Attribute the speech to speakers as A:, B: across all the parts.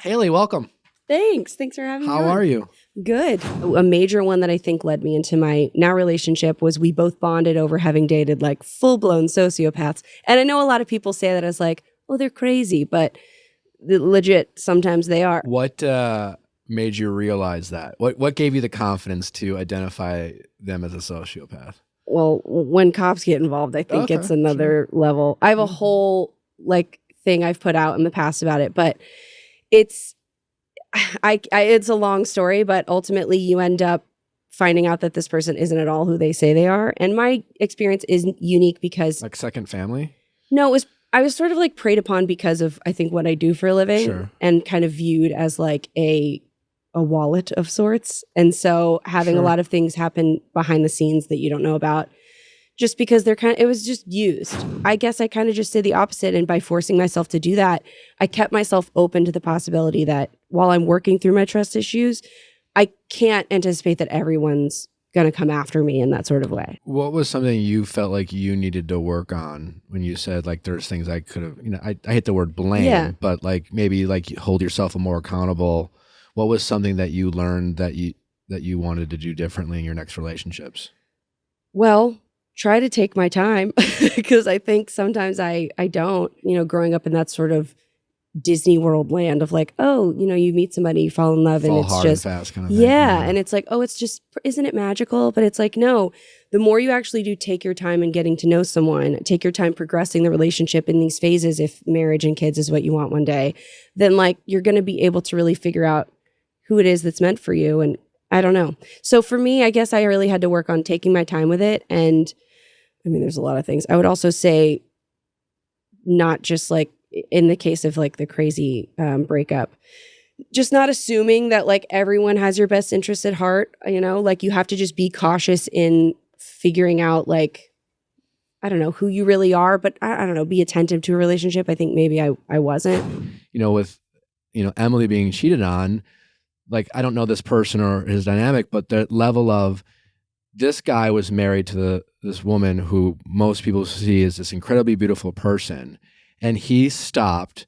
A: Hayley, welcome.
B: Thanks for having me.
A: How are you?
B: Good. A major one that I think led me into my now relationship was we both bonded over having dated like full-blown sociopaths. And I know a lot of people say that as like, oh, they're crazy, but legit, sometimes they are.
A: What made you realize that? What gave you the confidence to identify them as a sociopath?
B: Well, when cops get involved, I think it's another level. I have a whole like thing I've put out in the past about it, but it's a long story, but ultimately you end up finding out that this person isn't at all who they say they are. And my experience is unique because
A: like second family?
B: No, I was sort of like preyed upon because of I think what I do for a living and kind of viewed as like a wallet of sorts. And so having a lot of things happen behind the scenes that you don't know about just because it was just used. I guess I kind of just did the opposite. And by forcing myself to do that, I kept myself open to the possibility that while I'm working through my trust issues, I can't anticipate that everyone's going to come after me in that sort of way.
A: What was something you felt like you needed to work on when you said like there's things I could have, I hate the word blame, but like maybe like hold yourself more accountable. What was something that you learned that you wanted to do differently in your next relationships?
B: Well, try to take my time because I think sometimes I don't, growing up in that sort of Disney World land of like, oh, you meet somebody, you fall in love, and it's just
A: and fast kind of thing.
B: Yeah. And it's like, oh, it's just, isn't it magical? But it's like, no, the more you actually do take your time in getting to know someone, take your time progressing the relationship in these phases, if marriage and kids is what you want one day, then like you're going to be able to really figure out who it is that's meant for you. And I don't know. So for me, I guess I really had to work on taking my time with it. And I mean, there's a lot of things. I would also say not just like in the case of like the crazy breakup, just not assuming that like everyone has your best interest at heart, like you have to just be cautious in figuring out like, I don't know, who you really are, but I don't know, be attentive to a relationship. I think maybe I wasn't.
A: With, Emily being cheated on, like, I don't know this person or his dynamic, but the level of this guy was married to this woman who most people see as this incredibly beautiful person. And he stopped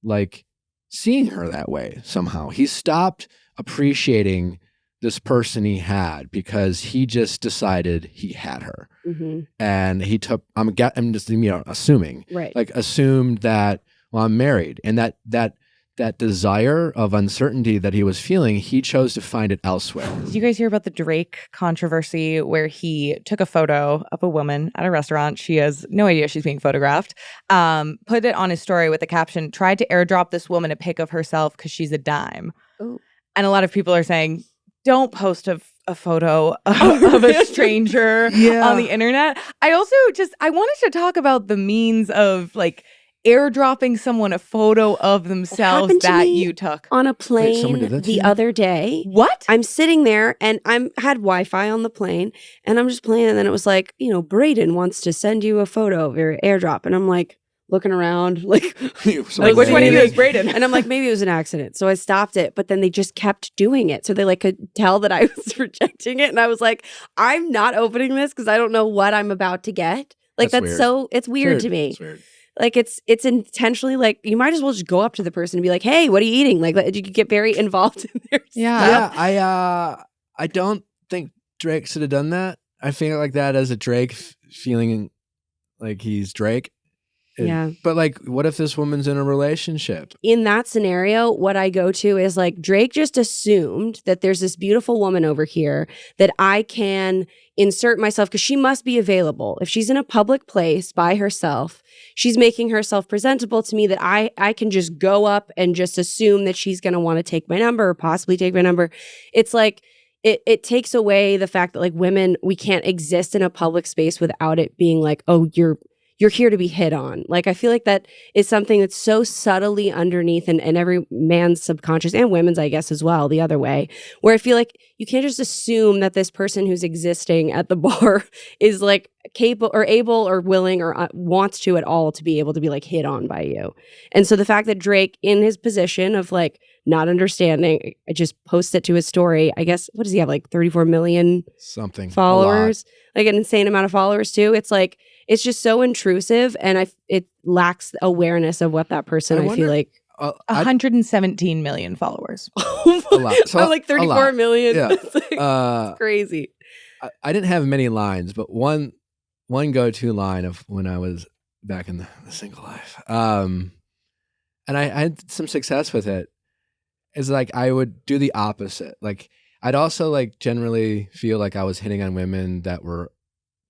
A: like seeing her that way somehow. He stopped appreciating this person he had because he just decided he had her. Mm-hmm. And he took, I'm just, assuming, like assumed that, well, I'm married. And that desire of uncertainty that he was feeling, he chose to find it elsewhere.
C: Did you guys hear about the Drake controversy where he took a photo of a woman at a restaurant? She has no idea she's being photographed. Put it on his story with the caption, tried to airdrop this woman a pic of herself because she's a dime. Ooh. And a lot of people are saying, don't post a photo of a stranger on the internet. I also I wanted to talk about the means of like airdropping someone a photo of themselves that you took
B: on a plane the other day.
C: What?
B: I'm sitting there and had Wi-Fi on the plane and I'm just playing, and then it was like, Braden wants to send you a photo of your airdrop, and I'm like looking around like
C: which one of you is Braden?
B: And I'm like, maybe it was an accident, so I stopped it, but then they just kept doing it, so they like could tell that I was rejecting it, and I was like, I'm not opening this because I don't know what I'm about to get. Like that's weird. So it's weird to me. It's weird. Like it's intentionally like you might as well just go up to the person and be like, "Hey, what are you eating?" Like you could get very involved in there.
A: Yeah. I don't think Drake should have done that. I feel like that as a Drake feeling like he's Drake. But like, what if this woman's in a relationship?
B: In that scenario, what I go to is like, Drake just assumed that there's this beautiful woman over here that I can insert myself, because she must be available. If she's in a public place by herself, she's making herself presentable to me that I can just go up and just assume that she's going to want to take my number or possibly take my number. It's like, it takes away the fact that like women, we can't exist in a public space without it being like, oh, you're here to be hit on. Like, I feel like that is something that's so subtly underneath and every man's subconscious, and women's, I guess, as well, the other way, where I feel like you can't just assume that this person who's existing at the bar is like capable or able or willing or wants to at all to be able to be like hit on by you. And so the fact that Drake, in his position of like not understanding, I just post it to his story. I guess, what does he have, like 34 million
A: something
B: followers? Like an insane amount of followers too. It's like, it's just so intrusive, and it lacks awareness of what that person, I feel like.
A: I,
C: 117 million followers.
A: a lot. So
B: I'm like 34 million.
A: Yeah.
B: It's, like, it's crazy.
A: I didn't have many lines, but one go-to line of when I was back in the single life, and I had some success with it, is like I would do the opposite. Like I'd also like generally feel like I was hitting on women that were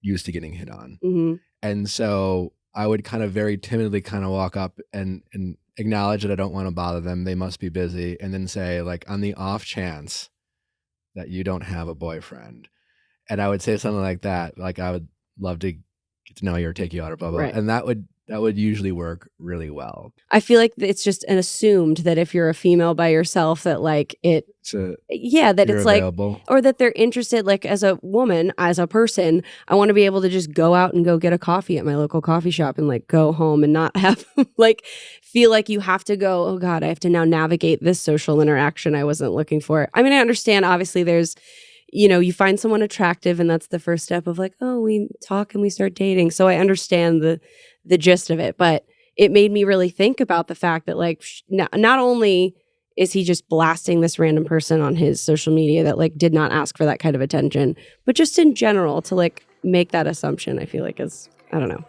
A: used to getting hit on.
B: Mm-hmm.
A: And so I would kind of very timidly kind of walk up and acknowledge that I don't want to bother them. They must be busy. And then say like, on the off chance that you don't have a boyfriend. And I would say something like that. Like, I would love to get to know you or take you out or blah, blah.
B: Right.
A: And that would usually work really well.
B: I feel like it's just an assumed that if you're a female by yourself, that like that
A: you're
B: it's
A: available.
B: like, or that they're interested, like as a woman, as a person, I want to be able to just go out and go get a coffee at my local coffee shop and like go home and not have like feel like you have to go, oh God, I have to now navigate this social interaction I wasn't looking for. I mean, I understand obviously there's, you find someone attractive and that's the first step of like, oh, we talk and we start dating. So I understand the gist of it, but it made me really think about the fact that like not only is he just blasting this random person on his social media that like did not ask for that kind of attention, but just in general to like make that assumption, I feel like is, I don't know.